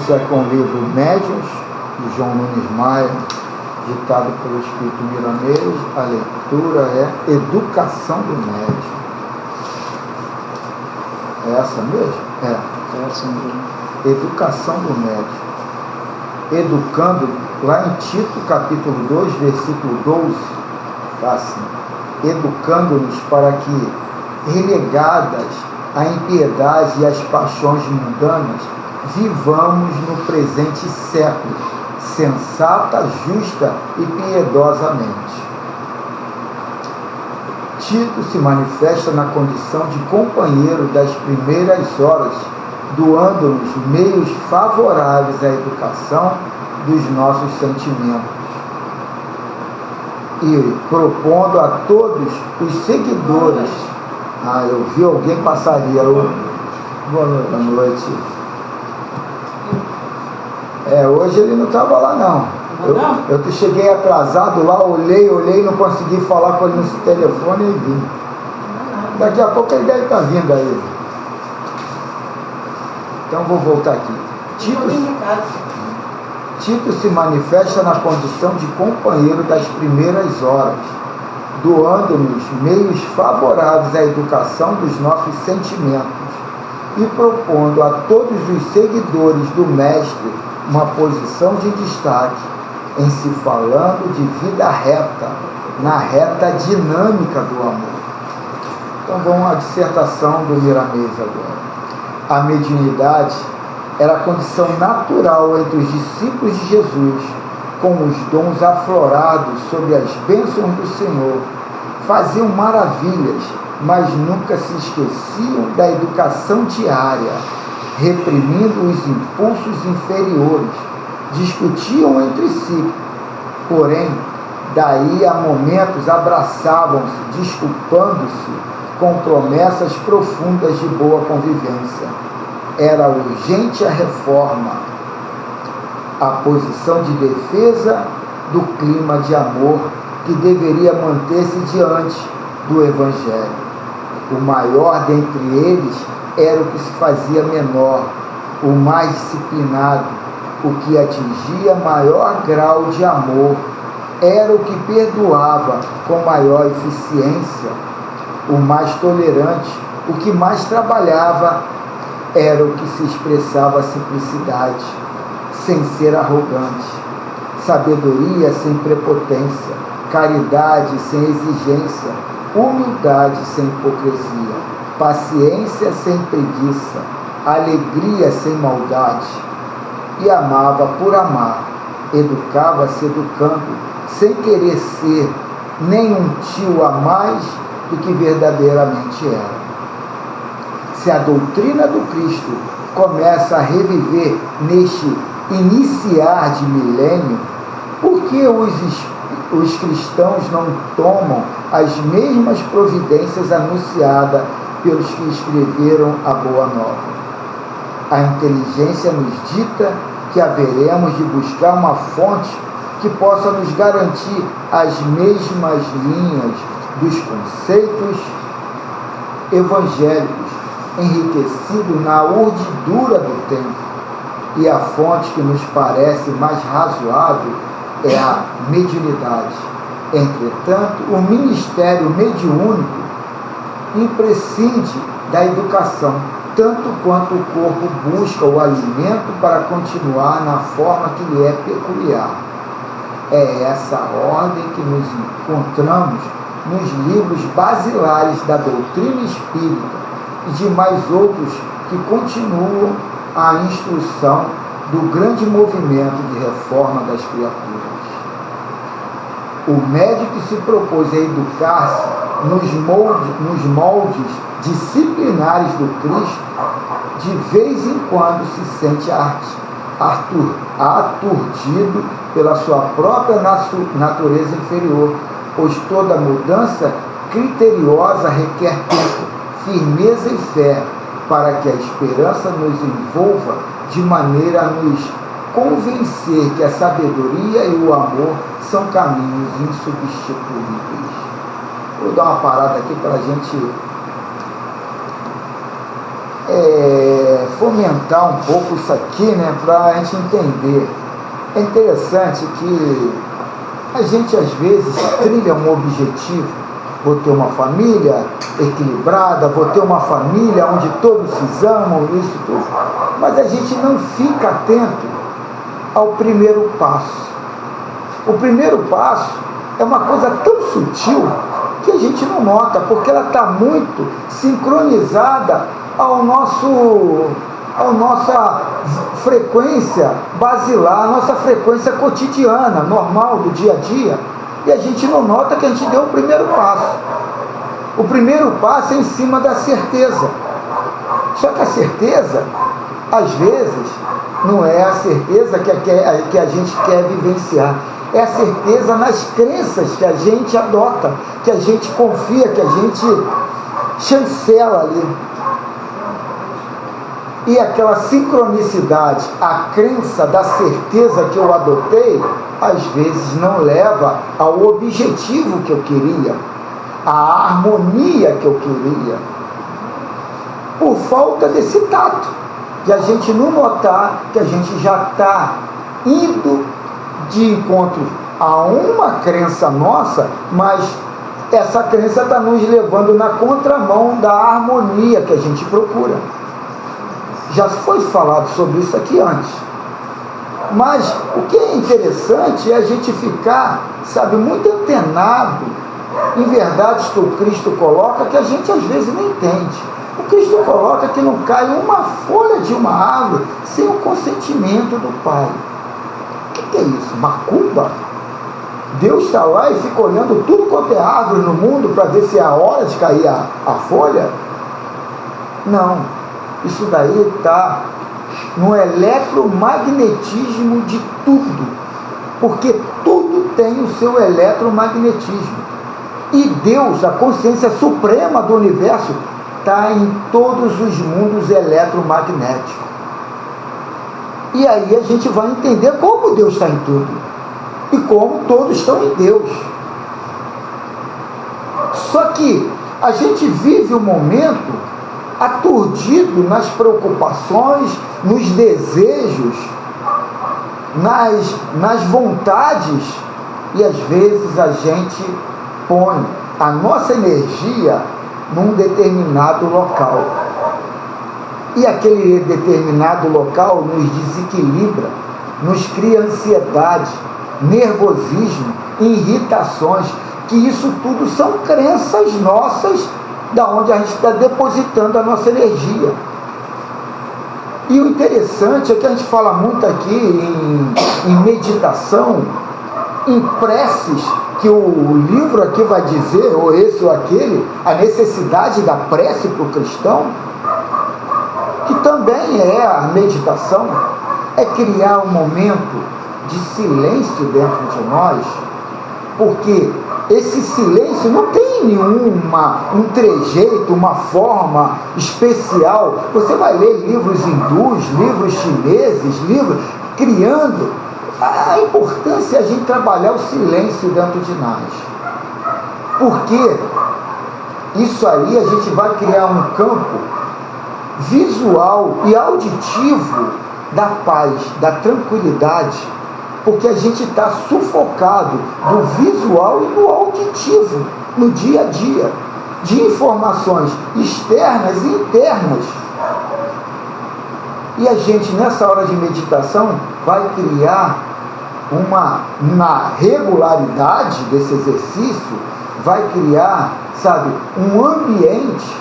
sequência com o livro Médiuns, de João Nunes Maia, ditado pelo Espírito Milanês. A leitura é Educação do Médium. É essa mesmo? É essa mesmo. Educação do Médium. Educando, lá em Tito, capítulo 2, versículo 12, está assim: educando-nos para que, relegadas à impiedade e às paixões mundanas, vivamos no presente século, sensata, justa e piedosamente. Tito se manifesta na condição de companheiro das primeiras horas, doando-nos meios favoráveis à educação dos nossos sentimentos e propondo a todos os seguidores. Eu vi alguém passaria. Boa noite. Hoje ele não estava lá não. Eu cheguei atrasado lá, olhei, não consegui falar com ele no telefone e vim. Daqui a pouco ele deve estar vindo aí. Então vou voltar aqui. Tito se manifesta na condição de companheiro das primeiras horas, doando-nos meios favoráveis à educação dos nossos sentimentos e propondo a todos os seguidores do Mestre uma posição de destaque em se falando de vida reta, na reta dinâmica do amor. Então vamos à dissertação do Milanês agora. A mediunidade era a condição natural entre os discípulos de Jesus, com os dons aflorados sob as bênçãos do Senhor. Faziam maravilhas, mas nunca se esqueciam da educação diária, reprimindo os impulsos inferiores. Discutiam entre si, porém, daí a momentos abraçavam-se, desculpando-se com promessas profundas de boa convivência. Era urgente a reforma, a posição de defesa do clima de amor que deveria manter-se diante do Evangelho. O maior dentre eles era o que se fazia menor, o mais disciplinado, o que atingia maior grau de amor, era o que perdoava com maior eficiência, o mais tolerante, o que mais trabalhava, era o que se expressava simplicidade, sem ser arrogante, sabedoria sem prepotência, caridade sem exigência, humildade sem hipocrisia, paciência sem preguiça, alegria sem maldade, e amava por amar, educava-se educando, sem querer ser nem um tio a mais do que verdadeiramente era. Se a doutrina do Cristo começa a reviver neste iniciar de milênio, por que os cristãos não tomam as mesmas providências anunciadas pelos que escreveram a Boa Nova? A inteligência nos dita que haveremos de buscar uma fonte que possa nos garantir as mesmas linhas dos conceitos evangélicos, enriquecido na urdidura do tempo, e a fonte que nos parece mais razoável é a mediunidade. Entretanto, o ministério mediúnico imprescinde da educação, tanto quanto o corpo busca o alimento para continuar na forma que lhe é peculiar. É essa ordem que nos encontramos nos livros basilares da doutrina espírita e de mais outros que continuam a instrução do grande movimento de reforma das criaturas. O médico que se propôs a educar-se nos moldes disciplinares do Cristo, de vez em quando se sente aturdido pela sua própria natureza inferior, pois toda mudança criteriosa requer tempo, firmeza e fé, para que a esperança nos envolva de maneira a nos convencer que a sabedoria e o amor são caminhos insubstituíveis. Vou dar uma parada aqui para a gente fomentar um pouco isso aqui, né, para a gente entender. É interessante que a gente às vezes trilha um objetivo. Vou ter uma família equilibrada, vou ter uma família onde todos se amam, isso tudo. Mas a gente não fica atento ao primeiro passo. O primeiro passo é uma coisa tão sutil que a gente não nota, porque ela está muito sincronizada à nossa frequência basilar, à nossa frequência cotidiana, normal, do dia a dia, e a gente não nota que a gente deu o primeiro passo. O primeiro passo é em cima da certeza. Só que a certeza, às vezes, não é a certeza que a gente quer vivenciar. É a certeza nas crenças que a gente adota, que a gente confia, que a gente chancela ali. E aquela sincronicidade, a crença da certeza que eu adotei, às vezes não leva ao objetivo que eu queria, à harmonia que eu queria, por falta desse tato, de a gente não notar que a gente já está indo de encontro a uma crença nossa, mas essa crença está nos levando na contramão da harmonia que a gente procura. Já foi falado sobre isso aqui antes. Mas o que é interessante é a gente ficar, sabe, muito antenado em verdades que o Cristo coloca, que a gente às vezes não entende. O Cristo coloca que não cai uma folha de uma árvore sem o consentimento do Pai. O que é isso? Macumba? Deus está lá e fica olhando tudo quanto é árvore no mundo para ver se é a hora de cair a folha? Não. Isso daí está no eletromagnetismo de tudo. Porque tudo tem o seu eletromagnetismo. E Deus, a consciência suprema do universo, está em todos os mundos eletromagnéticos. E aí a gente vai entender como Deus está em tudo. E como todos estão em Deus. Só que a gente vive um momento aturdido nas preocupações, nos desejos, nas vontades, e às vezes a gente põe a nossa energia num determinado local. E aquele determinado local nos desequilibra, nos cria ansiedade, nervosismo, irritações, que isso tudo são crenças nossas, da onde a gente está depositando a nossa energia. E o interessante é que a gente fala muito aqui em meditação, em preces, que o livro aqui vai dizer, ou esse ou aquele, a necessidade da prece para o cristão, que também é a meditação, é criar um momento de silêncio dentro de nós, porque esse silêncio não tem um trejeito, uma forma especial. Você vai ler livros hindus, livros chineses, livros criando. A importância é a gente trabalhar o silêncio dentro de nós. Porque isso aí a gente vai criar um campo visual e auditivo da paz, da tranquilidade, porque a gente está sufocado do visual e do auditivo no dia a dia, de informações externas e internas. E a gente, nessa hora de meditação, vai criar na regularidade desse exercício, vai criar, sabe, um ambiente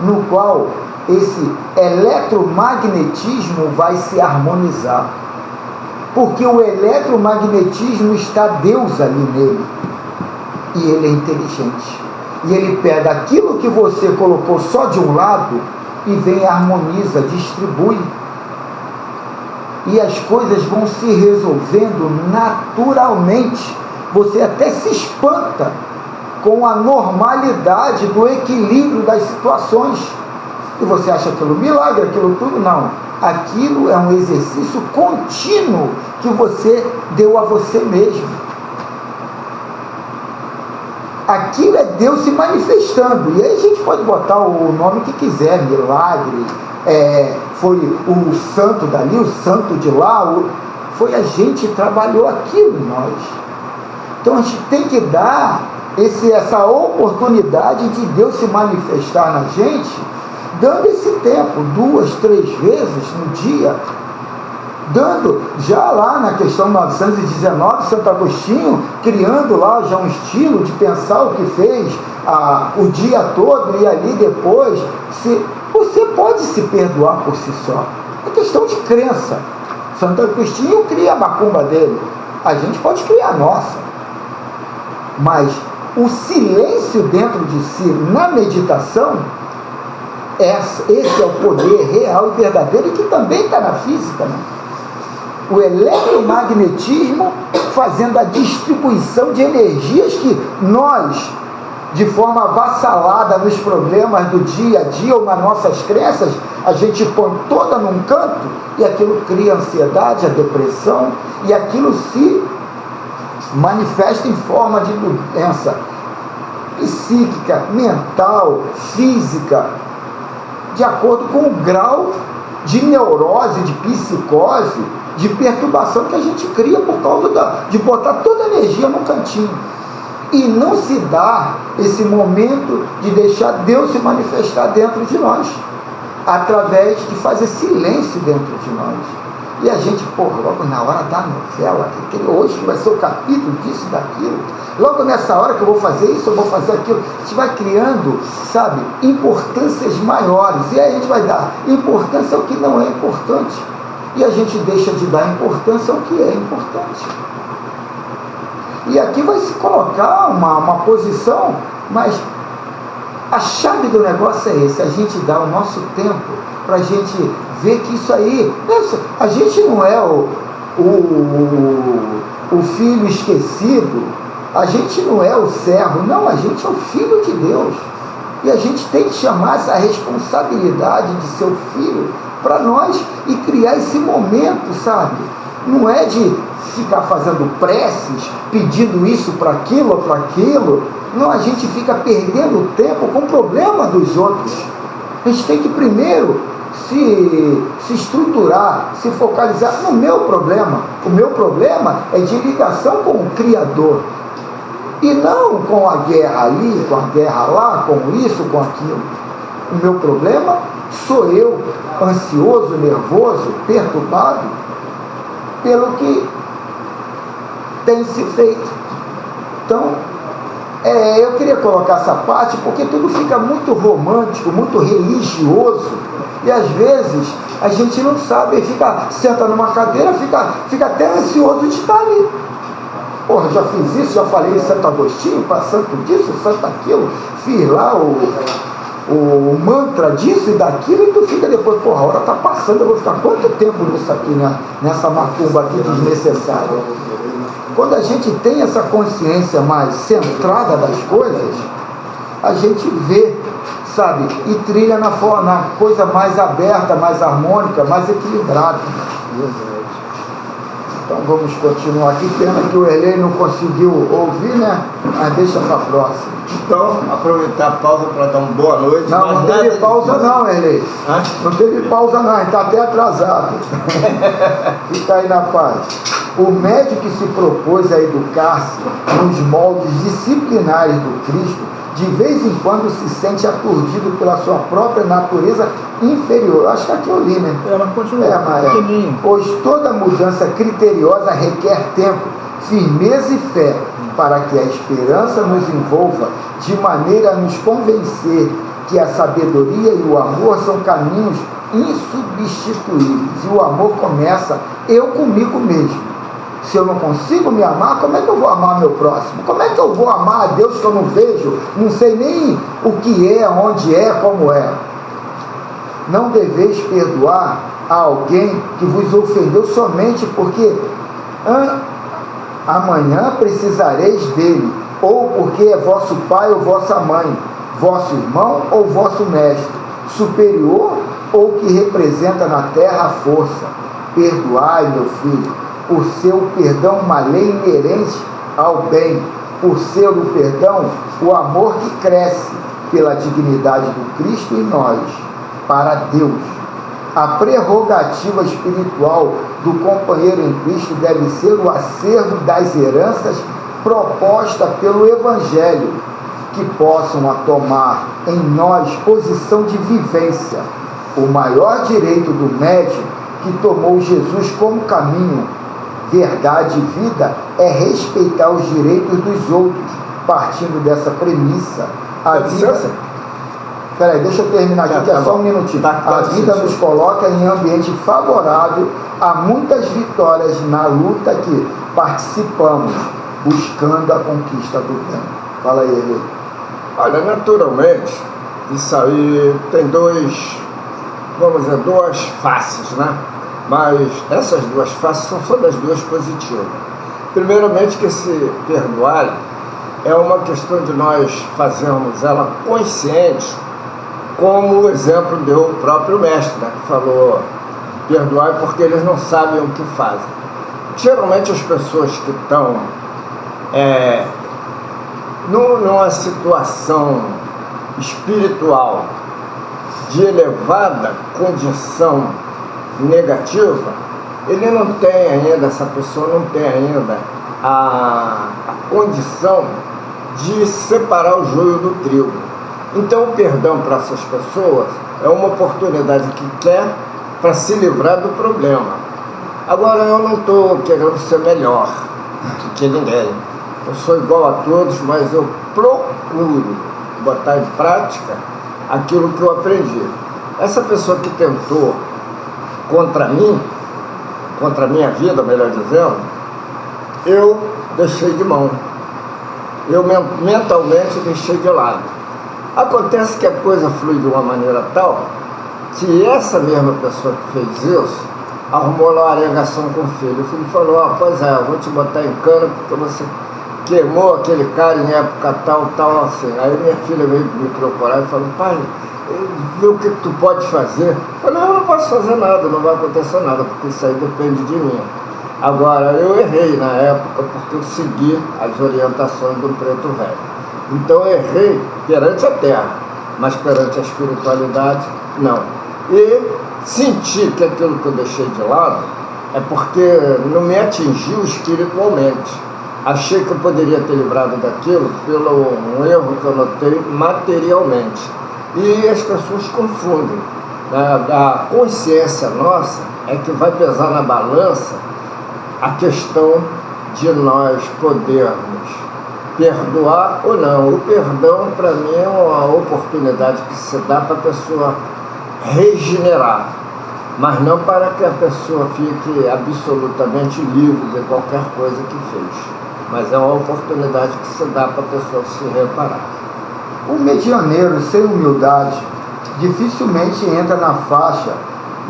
no qual esse eletromagnetismo vai se harmonizar. Porque o eletromagnetismo está Deus ali nele. E ele é inteligente. E ele pega aquilo que você colocou só de um lado e vem e harmoniza, distribui. E as coisas vão se resolvendo naturalmente. Você até se espanta com a normalidade do equilíbrio das situações. E você acha aquilo milagre, aquilo tudo? Não. Aquilo é um exercício contínuo que você deu a você mesmo. Aquilo é Deus se manifestando. E aí a gente pode botar o nome que quiser, milagre, foi o santo dali, o santo de lá, foi a gente que trabalhou aquilo em nós. Então a gente tem que dar essa oportunidade de Deus se manifestar na gente, dando esse tempo, 2, 3 vezes no dia, dando, já lá na questão 919, Santo Agostinho, criando lá já um estilo de pensar o que fez o dia todo, e ali depois, você pode se perdoar por si só. É questão de crença. Santo Agostinho cria a macumba dele, a gente pode criar a nossa, mas o silêncio dentro de si, na meditação, esse é o poder real e verdadeiro, e que também está na física, né? O eletromagnetismo fazendo a distribuição de energias que nós, de forma avassalada nos problemas do dia a dia ou nas nossas crenças, a gente põe toda num canto, e aquilo cria a ansiedade, a depressão, e aquilo se manifesta em forma de doença psíquica, mental, física, de acordo com o grau de neurose, de psicose, de perturbação que a gente cria por causa de botar toda a energia no cantinho. E não se dá esse momento de deixar Deus se manifestar dentro de nós, através de fazer silêncio dentro de nós. E a gente, logo na hora da novela, hoje vai ser o capítulo disso, daquilo, logo nessa hora que eu vou fazer isso, eu vou fazer aquilo, a gente vai criando, sabe, importâncias maiores, e aí a gente vai dar importância ao que não é importante, e a gente deixa de dar importância ao que é importante. E aqui vai se colocar uma posição, mas a chave do negócio é esse, a gente dá o nosso tempo para a gente ver que isso aí, a gente não é o filho esquecido, a gente não é o servo, não, a gente é o filho de Deus, e a gente tem que chamar essa responsabilidade de ser o filho para nós e criar esse momento, sabe? Não é de ficar fazendo preces, pedindo isso para aquilo ou para aquilo, não, a gente fica perdendo tempo com o problema dos outros. A gente tem que primeiro se estruturar, se focalizar no meu problema. O meu problema é de ligação com o Criador, e não com a guerra ali, com a guerra lá, com isso, com aquilo. O meu problema sou eu, ansioso, nervoso, perturbado pelo que tem se feito. Então, eu queria colocar essa parte porque tudo fica muito romântico, muito religioso, e às vezes a gente não sabe, senta numa cadeira, fica até ansioso de estar ali. Já fiz isso, já falei em Santo Agostinho, para santo disso, santo aquilo, fiz lá o mantra disso e daquilo, e tu fica depois, a hora está passando, eu vou ficar quanto tempo nisso aqui, né? Nessa macumba aqui desnecessária? Quando a gente tem essa consciência mais centrada das coisas, a gente vê, sabe, e trilha na coisa mais aberta, mais harmônica, mais equilibrada. Então vamos continuar aqui, pena que o Erlei não conseguiu ouvir, né? Mas deixa para a próxima. Então, aproveitar a pausa para dar uma boa noite. Não teve pausa não, Erlei. Não teve pausa não, está até atrasado. Fica aí na paz. O médico que se propôs a educar-se nos moldes disciplinares do Cristo, de vez em quando se sente aturdido pela sua própria natureza inferior. Acho que aqui eu li, né? Mas continua. Pois toda mudança criteriosa requer tempo, firmeza e fé, para que a esperança nos envolva, de maneira a nos convencer que a sabedoria e o amor são caminhos insubstituíveis. E o amor começa eu comigo mesmo. Se eu não consigo me amar, como é que eu vou amar meu próximo? Como é que eu vou amar a Deus que eu não vejo, não sei nem o que é, onde é, como é? Não deveis perdoar a alguém que vos ofendeu somente porque amanhã precisareis dele, ou porque é vosso pai ou vossa mãe, vosso irmão ou vosso mestre, superior ou que representa na terra a força. Perdoai, meu filho, por ser o perdão uma lei inerente ao bem, por ser o perdão o amor que cresce pela dignidade do Cristo em nós, para Deus. A prerrogativa espiritual do companheiro em Cristo deve ser o acervo das heranças proposta pelo Evangelho, que possam tomar em nós posição de vivência. O maior direito do médium que tomou Jesus como caminho, verdade e vida é respeitar os direitos dos outros. Partindo dessa premissa, a vida... Peraí, deixa eu terminar aqui, que é só um minutinho. A vida nos coloca em ambiente favorável a muitas vitórias na luta que participamos, buscando a conquista do bem. Fala aí, Eli. Olha, naturalmente, isso aí tem duas faces, né? Mas essas duas faces são só das duas positivas. Primeiramente, que esse perdoar é uma questão de nós fazermos ela consciente, como o exemplo deu o próprio mestre, né, que falou: perdoar porque eles não sabem o que fazem. Geralmente as pessoas que estão numa situação espiritual de elevada condição negativa, ele não tem ainda, essa pessoa não tem ainda a condição de separar o joio do trigo. Então o perdão para essas pessoas é uma oportunidade que quer para se livrar do problema. Agora, eu não estou querendo ser melhor do que ninguém. Eu sou igual a todos, mas eu procuro botar em prática aquilo que eu aprendi. Essa pessoa que tentou contra mim, contra a minha vida, melhor dizendo, eu deixei de mão. Eu mentalmente deixei de lado. Acontece que a coisa flui de uma maneira tal que essa mesma pessoa que fez isso arrumou lá uma alegação com o filho. O filho falou: pois é, eu vou te botar em cana porque você queimou aquele cara em época tal, assim. Aí minha filha veio me procurar e falou: pai, vê o que tu pode fazer. Eu falei: eu não posso fazer nada, não vai acontecer nada, porque isso aí depende de mim. Agora, eu errei na época porque eu segui as orientações do preto velho. Então eu errei perante a terra, mas perante a espiritualidade, não. E senti que aquilo que eu deixei de lado é porque não me atingiu espiritualmente. Achei que eu poderia ter livrado daquilo pelo um erro que eu notei materialmente. E as pessoas confundem. A consciência nossa é que vai pesar na balança a questão de nós podermos perdoar ou não. O perdão, para mim, é uma oportunidade que se dá para a pessoa regenerar, mas não para que a pessoa fique absolutamente livre de qualquer coisa que fez. Mas é uma oportunidade que se dá para a pessoa se reparar. O medianeiro sem humildade dificilmente entra na faixa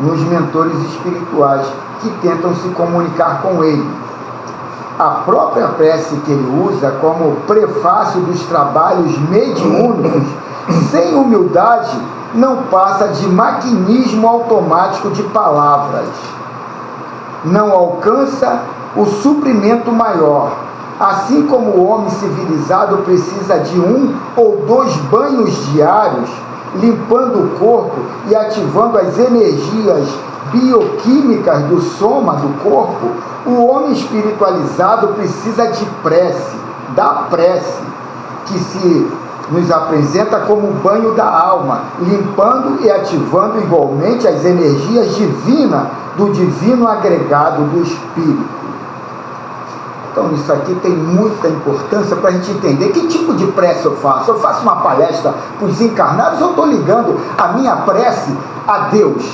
nos mentores espirituais que tentam se comunicar com ele. A própria prece que ele usa como prefácio dos trabalhos mediúnicos, sem humildade, não passa de maquinismo automático de palavras. Não alcança o suprimento maior. Assim como o homem civilizado precisa de 1 ou 2 banhos diários, limpando o corpo e ativando as energias bioquímicas do soma do corpo, o homem espiritualizado precisa de prece, da prece, que se nos apresenta como o banho da alma, limpando e ativando igualmente as energias divinas do divino agregado do espírito. Então isso aqui tem muita importância para a gente entender que tipo de prece eu faço. Eu faço uma palestra para os encarnados, eu estou ligando a minha prece a Deus.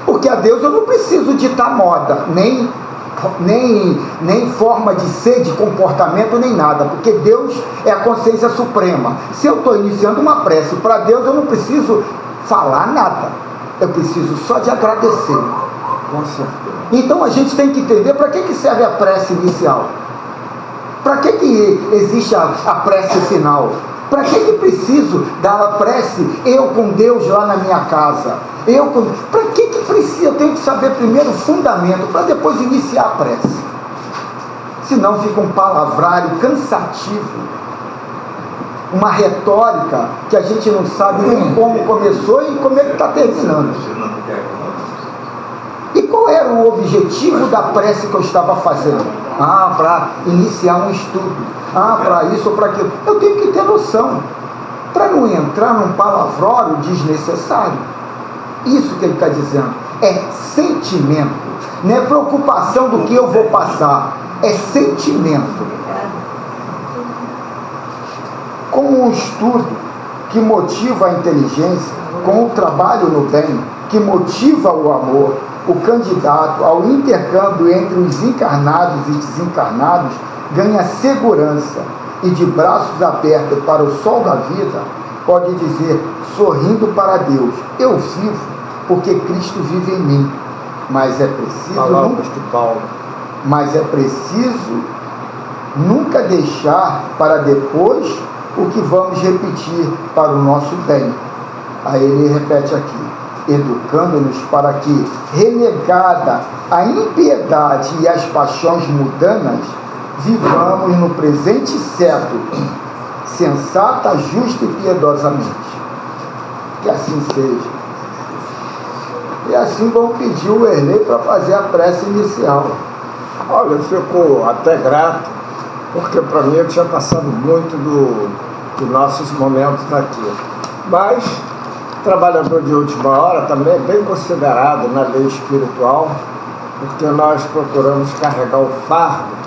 Porque a Deus eu não preciso ditar moda, nem forma de ser, de comportamento, nem nada. Porque Deus é a consciência suprema. Se eu estou iniciando uma prece para Deus, eu não preciso falar nada. Eu preciso só de agradecer. Com certeza. Então a gente tem que entender para que serve a prece inicial. Para que existe a prece final? Para que preciso da prece eu com Deus lá na minha casa? Para que precisa? Eu tenho que saber primeiro o fundamento, para depois iniciar a prece. Senão fica um palavrário cansativo, uma retórica que a gente não sabe nem como começou e como é que está terminando. era o objetivo da prece que eu estava fazendo? Para iniciar um estudo. Para isso ou para aquilo. Eu tenho que ter noção, para não entrar num palavrório desnecessário. Isso que ele está dizendo é sentimento, não é preocupação do que eu vou passar, é sentimento. Com um estudo que motiva a inteligência, com o trabalho no bem, que motiva o amor, o candidato ao intercâmbio entre os encarnados e desencarnados ganha segurança e de braços abertos para o sol da vida, pode dizer, sorrindo para Deus, eu vivo porque Cristo vive em mim, mas é preciso nunca deixar para depois o que vamos repetir para o nosso bem. Aí ele repete aqui, educando-nos para que, renegada a impiedade e as paixões mundanas, vivamos no presente século, sensata, justa e piedosamente. Que assim seja. E assim vamos pedir o Erlei para fazer a prece inicial. Olha, eu fico até grato, porque para mim eu tinha passado muito dos nossos momentos aqui. Mas, trabalhador de última hora também é bem considerado na lei espiritual, porque nós procuramos carregar o fardo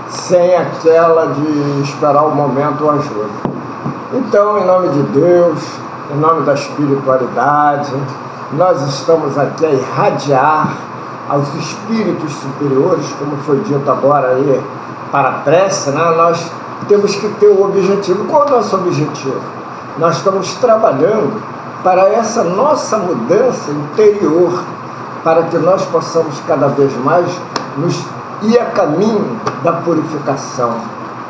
sem aquela de esperar o momento ou ajuda. Então, em nome de Deus, em nome da espiritualidade, nós estamos aqui a irradiar aos espíritos superiores, como foi dito agora aí, para a prece, né? Nós temos que ter o objetivo. Qual é o nosso objetivo? Nós estamos trabalhando para essa nossa mudança interior, para que nós possamos cada vez mais nos ir a caminho da purificação.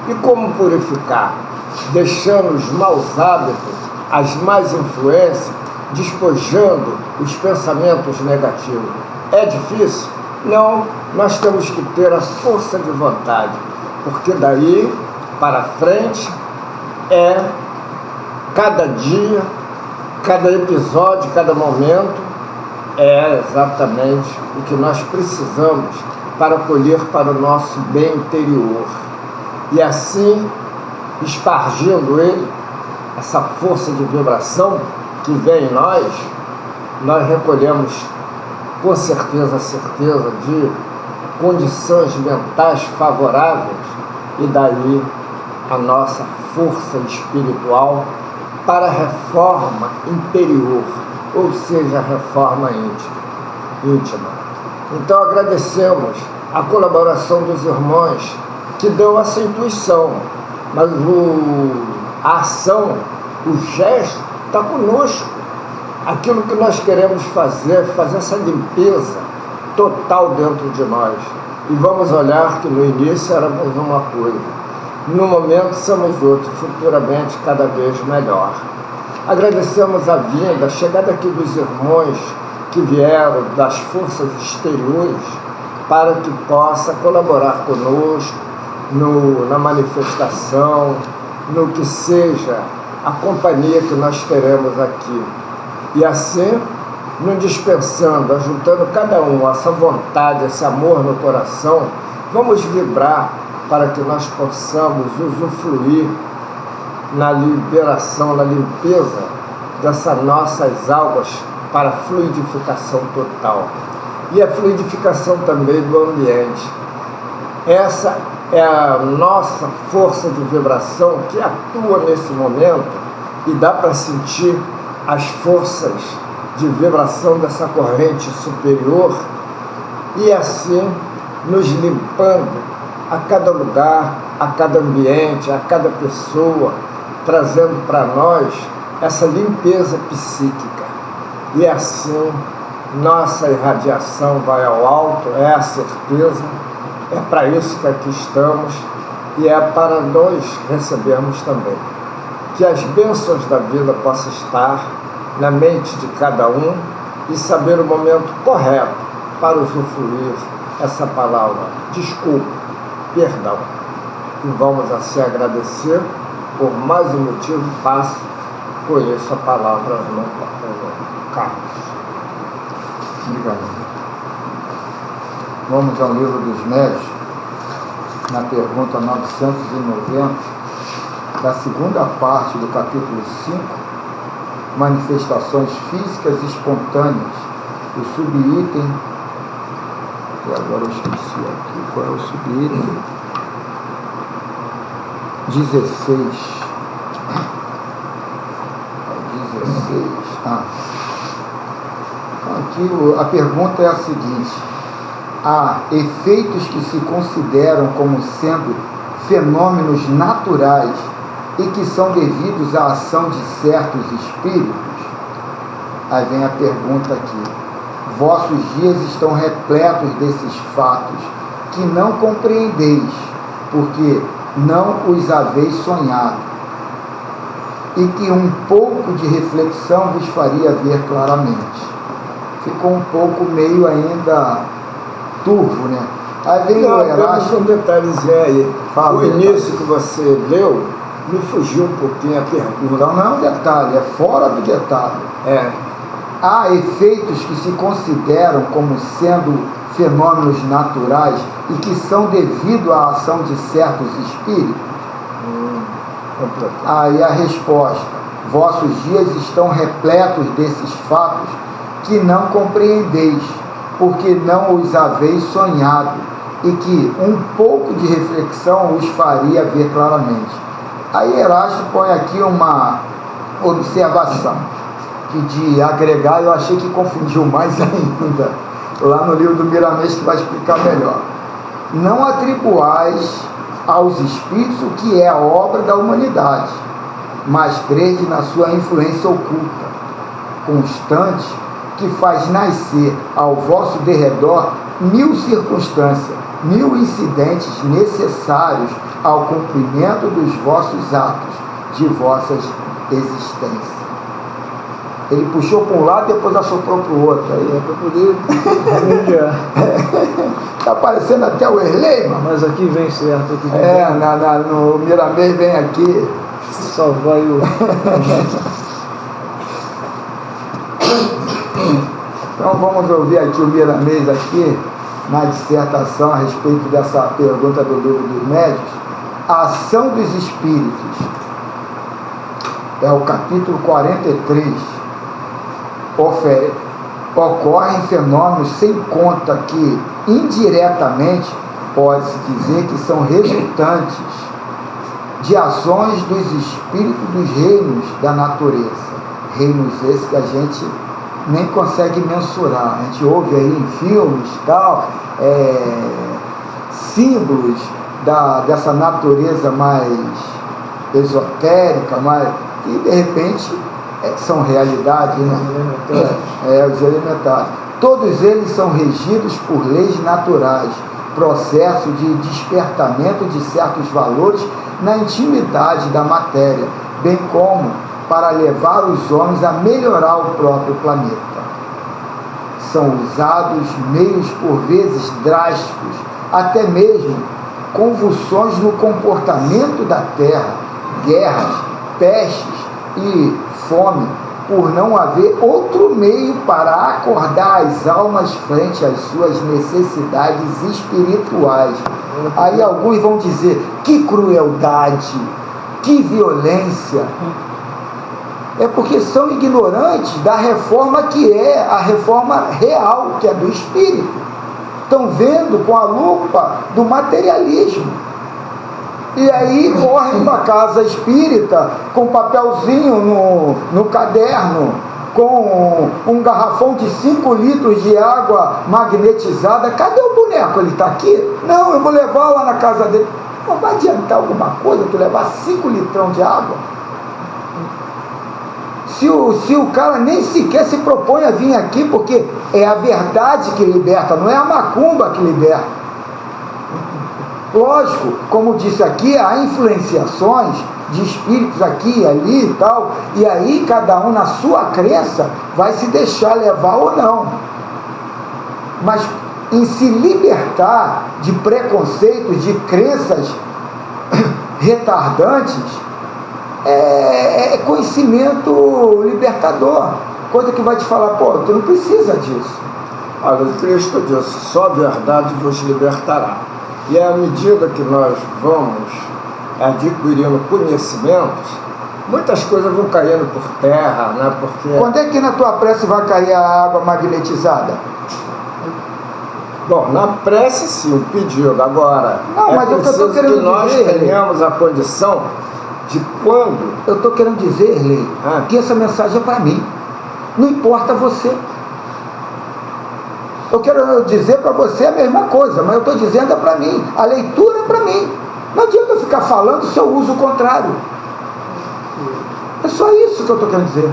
E como purificar? Deixando os maus hábitos, as más influências, despojando os pensamentos negativos. É difícil? Não, nós temos que ter a força de vontade, porque daí para frente é cada dia, cada episódio, cada momento é exatamente o que nós precisamos para colher para o nosso bem interior. E assim, espargindo ele, essa força de vibração que vem em nós recolhemos com certeza de condições mentais favoráveis e daí a nossa força espiritual para a reforma interior, ou seja, a reforma íntima. Então agradecemos a colaboração dos irmãos que dão essa intuição, mas a ação, o gesto está conosco. Aquilo que nós queremos fazer essa limpeza total dentro de nós. E vamos olhar que no início éramos uma coisa, no momento somos outro, futuramente cada vez melhor. Agradecemos a vinda, a chegada aqui dos irmãos que vieram das forças exteriores para que possa colaborar conosco na manifestação, no que seja a companhia que nós teremos aqui. E assim, nos dispensando, ajuntando cada um essa vontade, esse amor no coração, vamos vibrar para que nós possamos usufruir na liberação, na limpeza dessas nossas almas para a fluidificação total. E a fluidificação também do ambiente. Essa é a nossa força de vibração que atua nesse momento e dá para sentir as forças de vibração dessa corrente superior e assim nos limpando a cada lugar, a cada ambiente, a cada pessoa, trazendo para nós essa limpeza psíquica. E assim nossa irradiação vai ao alto, é a certeza, é para isso que aqui estamos e é para nós recebermos também. Que as bênçãos da vida possam estar na mente de cada um e saber o momento correto para usufruir essa palavra, desculpa, perdão. E vamos assim agradecer por mais um motivo, passo, conheço a palavra, irmão Carlos. Obrigado. Vamos ao Livro dos Médios, na pergunta 990, da segunda parte do capítulo 5, manifestações físicas espontâneas, o subitem, e agora eu esqueci aqui qual é o subitem, 16. Aqui a pergunta é a seguinte: há efeitos que se consideram como sendo fenômenos naturais e que são devidos à ação de certos espíritos? Aí vem a pergunta aqui: vossos dias estão repletos desses fatos que não compreendeis, porque não os haveis sonhado, e que um pouco de reflexão vos faria ver claramente. Ficou um pouco meio ainda turvo, né? Aí vem o Erasto. Um detalhezinho aí. Fala, o início que você leu me fugiu um pouquinho a pergunta. Então não é um detalhe, é fora do detalhe. Há efeitos que se consideram como sendo fenômenos naturais e que são devido à ação de certos espíritos? Aí a resposta: vossos dias estão repletos desses fatos que não compreendeis, porque não os haveis sonhado, e que um pouco de reflexão os faria ver claramente. Aí Erasto põe aqui uma observação, que de agregar eu achei que confundiu mais ainda, lá no livro do Miramês, que vai explicar melhor. Não atribuais aos espíritos o que é a obra da humanidade, mas crede na sua influência oculta, constante, que faz nascer ao vosso derredor 1000 circunstâncias, 1000 incidentes necessários ao cumprimento dos vossos atos, de vossas existências. Ele puxou para um lado e depois assoprou para o outro. Aí é para poder. Está parecendo até o Erlei, mano. Mas aqui vem certo. Aqui vem no Miramês vem aqui. Salvar o. Então vamos ouvir aqui o Miramês aqui, na dissertação a respeito dessa pergunta do Livro dos Médios. A ação dos espíritos. É o capítulo 43. Ocorrem fenômenos sem conta que, indiretamente, pode-se dizer que são resultantes de ações dos espíritos dos reinos da natureza. Reinos esses que a gente nem consegue mensurar. A gente ouve aí em filmes, tal, símbolos dessa natureza mais esotérica, e de repente são realidades, né? Os elementares. Todos eles são regidos por leis naturais, processo de despertamento de certos valores na intimidade da matéria, bem como para levar os homens a melhorar o próprio planeta. São usados meios por vezes drásticos, até mesmo convulsões no comportamento da terra, guerras, pestes e fome, por não haver outro meio para acordar as almas frente às suas necessidades espirituais. Aí alguns vão dizer: que crueldade, que violência. É porque são ignorantes da reforma que é a reforma real, que é do espírito. Estão vendo com a lupa do materialismo. E aí correm para a casa espírita com papelzinho no caderno, com um garrafão de 5 litros de água magnetizada. Cadê o boneco? Ele está aqui? Não, eu vou levar lá na casa dele. Não vai adiantar alguma coisa tu levar 5 litrão de água? Se o cara nem sequer se propõe a vir aqui, porque é a verdade que liberta, não é a macumba que liberta. Lógico, como disse aqui, há influenciações de espíritos aqui e ali e tal, e aí cada um na sua crença vai se deixar levar ou não. Mas em se libertar de preconceitos, de crenças retardantes, é conhecimento libertador, coisa que vai te falar: pô, tu não precisa disso. Olha, Cristo disse, só a verdade vos libertará. E à medida que nós vamos adquirindo conhecimentos, muitas coisas vão caindo por terra, né? Porque... Quando é que na tua prece vai cair a água magnetizada? Bom, na prece sim, o pedido. Agora, não, mas eu estou querendo que nós dizer, tenhamos a condição de quando... Eu estou querendo dizer, Lei, que essa mensagem é para mim. Não importa você. Eu quero dizer para você a mesma coisa, mas eu estou dizendo é para mim. A leitura é para mim. Não adianta eu ficar falando se eu uso o contrário. É só isso que eu estou querendo dizer.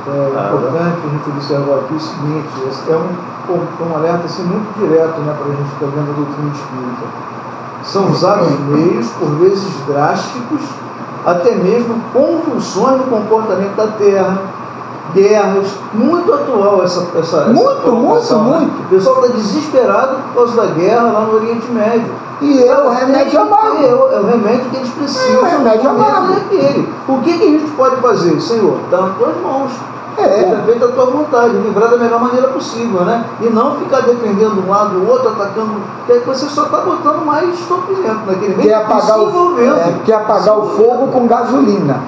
É importante a gente observar aqui o seguinte, é um alerta assim, muito direto, né, para a gente estar vendo a doutrina espírita. São usados meios, por vezes drásticos, até mesmo convulsões no comportamento da Terra, guerras, muito atual essa muito. Né? O pessoal está desesperado por causa da guerra lá no Oriente Médio. E é o remédio amargo. É o remédio que eles precisam. É o remédio amargo. O que a gente pode fazer? Senhor, está nas tuas mãos. Seja feita a tua vontade, livrar da melhor maneira possível, né? E não ficar defendendo um lado, o outro, atacando, porque você só está botando mais sofrimento naquele meio. Quer apagar o fogo com gasolina.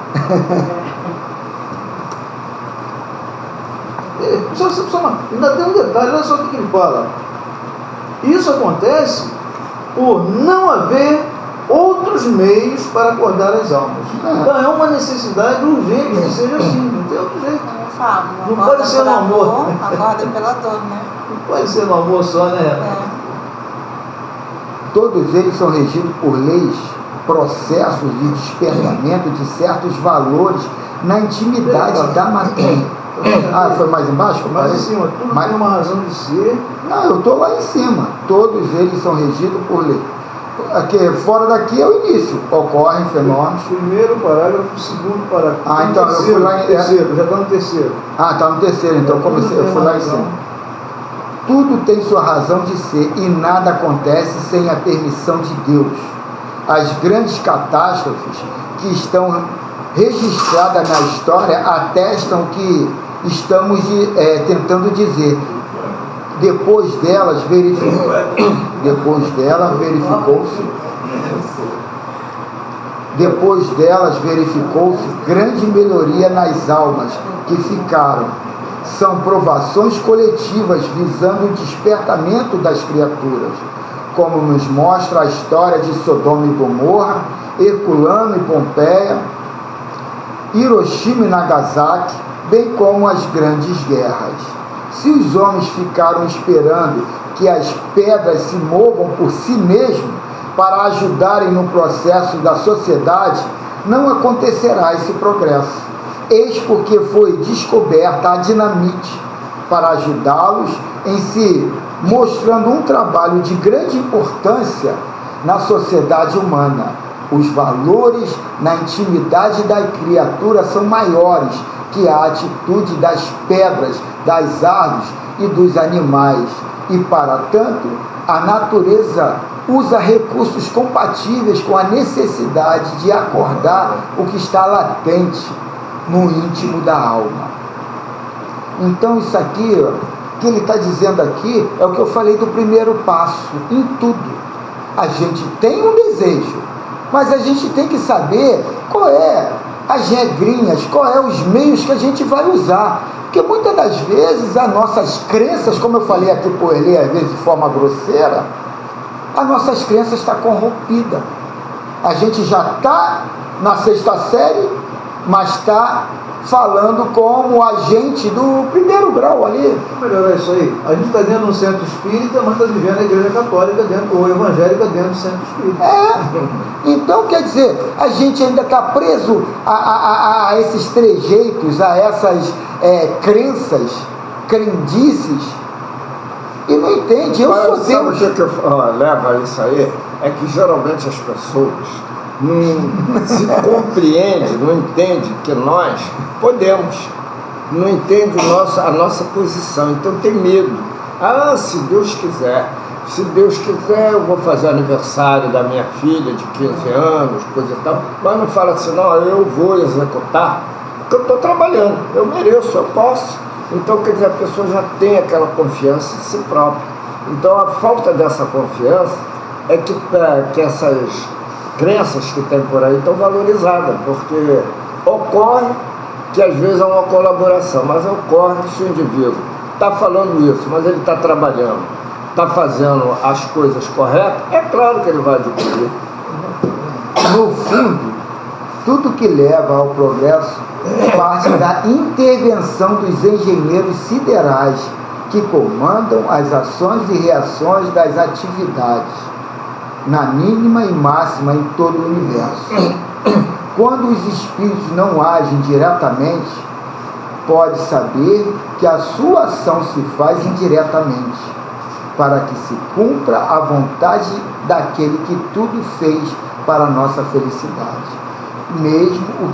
Ainda tem um detalhe, olha só o que ele fala. Isso acontece por não haver outros meios para acordar as almas. Então é uma necessidade urgente que seja assim, não tem outro jeito. Não pode ser no amor. Acorda pela dor, né? Não pode ser no amor só, né? Todos eles são regidos por leis, processos de despertamento de certos valores na intimidade da matéria. Foi mais embaixo? Mais em cima, tudo tem uma razão de ser. Não, eu estou lá em cima. Todos eles são regidos por lei. Aqui, fora daqui é o início. Ocorrem fenômenos. Primeiro parágrafo, segundo parágrafo. Então eu fui lá em terceiro, já está no terceiro. Está no terceiro, então eu fui lá em cima. Tudo tem sua razão de ser e nada acontece sem a permissão de Deus. As grandes catástrofes que estão registradas na história atestam que estamos tentando dizer. Depois delas verificou-se grande melhoria nas almas que ficaram. São provações coletivas visando o despertamento das criaturas, como nos mostra a história de Sodoma e Gomorra, Herculano e Pompeia, Hiroshima e Nagasaki, bem como as grandes guerras. Se os homens ficaram esperando que as pedras se movam por si mesmos para ajudarem no processo da sociedade, não acontecerá esse progresso. Eis porque foi descoberta a dinamite para ajudá-los em si, mostrando um trabalho de grande importância na sociedade humana. Os valores na intimidade da criatura são maiores que a atitude das pedras, das árvores e dos animais. E, para tanto, a natureza usa recursos compatíveis com a necessidade de acordar o que está latente no íntimo da alma. Então, isso aqui, que ele está dizendo aqui, é o que eu falei do primeiro passo, em tudo. A gente tem um desejo, mas a gente tem que saber qual é as regrinhas, qual é os meios que a gente vai usar. Porque muitas das vezes as nossas crenças, como eu falei aqui por ele, às vezes de forma grosseira, as nossas crenças estão corrompidas. A gente já está na 6ª série, mas está falando como agente do 1º grau ali. Vamos melhorar isso aí. A gente está dentro de um centro espírita, mas está vivendo a igreja católica ou evangélica dentro do centro espírita. Então, quer dizer, a gente ainda está preso a esses trejeitos, a essas crenças, crendices, e não entende. Eu sou Deus. Sabe o que leva a isso aí? É que geralmente as pessoas não se compreendem, não entendem que nós podemos, não entendem a nossa posição, então tem medo. Se Deus quiser, eu vou fazer aniversário da minha filha de 15 anos, coisa e tal, mas não fala assim, não, eu vou executar, porque eu estou trabalhando, eu mereço, eu posso. Então, quer dizer, a pessoa já tem aquela confiança em si própria. Então, a falta dessa confiança é que essas crenças que tem por aí estão valorizadas, porque ocorre que às vezes é uma colaboração, mas ocorre que se o indivíduo está falando isso, mas ele está trabalhando, está fazendo as coisas corretas, é claro que ele vai adquirir. No fundo, tudo que leva ao progresso parte da intervenção dos engenheiros siderais que comandam as ações e reações das atividades, na mínima e máxima em todo o universo. Quando os espíritos não agem diretamente, pode saber que a sua ação se faz indiretamente, para que se cumpra a vontade daquele que tudo fez para a nossa felicidade. Mesmo o